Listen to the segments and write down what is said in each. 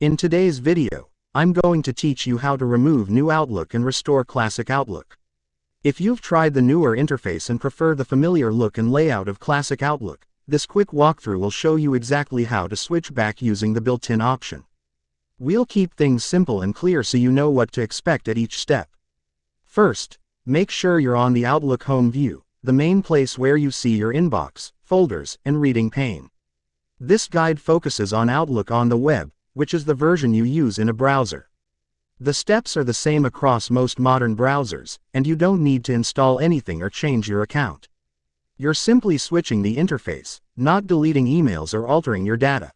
In today's video, I'm going to teach you how to remove new Outlook and restore classic Outlook. If you've tried the newer interface and prefer the familiar look and layout of classic Outlook, this quick walkthrough will show you exactly how to switch back using the built-in option. We'll keep things simple and clear so you know what to expect at each step. First, make sure you're on the Outlook home view, the main place where you see your inbox, folders, and reading pane. This guide focuses on Outlook on the web, which is the version you use in a browser. The steps are the same across most modern browsers, and you don't need to install anything or change your account. You're simply switching the interface, not deleting emails or altering your data.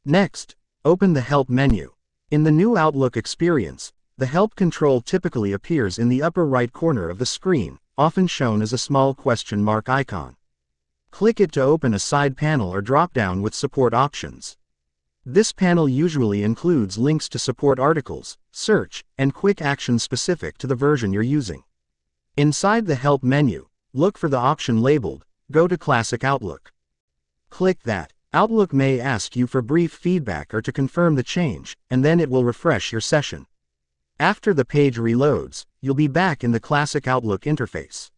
Next, open the Help menu. In the new Outlook experience, the Help control typically appears in the upper right corner of the screen, often shown as a small question mark icon. Click it to open a side panel or drop-down with support options. This panel usually includes links to support articles, search, and quick actions specific to the version you're using. Inside the Help menu, look for the option labeled, Go to Classic Outlook. Click that. Outlook may ask you for brief feedback or to confirm the change, and then it will refresh your session. After the page reloads, you'll be back in the Classic Outlook interface.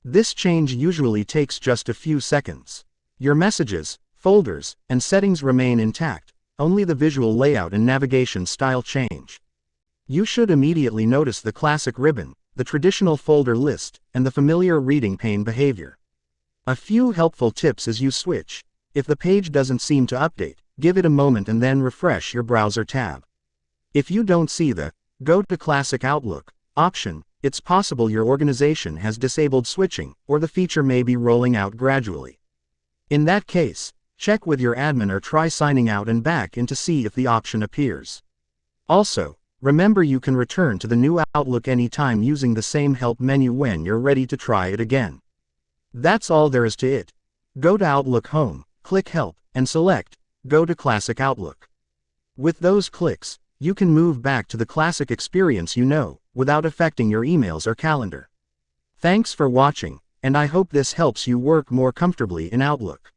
This change usually takes just a few seconds. Your messages, folders, and settings remain intact, only the visual layout and navigation style change. You should immediately notice the classic ribbon, the traditional folder list, and the familiar reading pane behavior. A few helpful tips as you switch. If the page doesn't seem to update, give it a moment and then refresh your browser tab. If you don't see the Go to Classic Outlook option, it's possible your organization has disabled switching, or the feature may be rolling out gradually. In that case, check with your admin or try signing out and back in to see if the option appears. Also, remember you can return to the new Outlook anytime using the same Help menu when you're ready to try it again. That's all there is to it. Go to Outlook Home, click Help, and select Go to Classic Outlook. With those clicks, you can move back to the classic experience you know, without affecting your emails or calendar. Thanks for watching, and I hope this helps you work more comfortably in Outlook.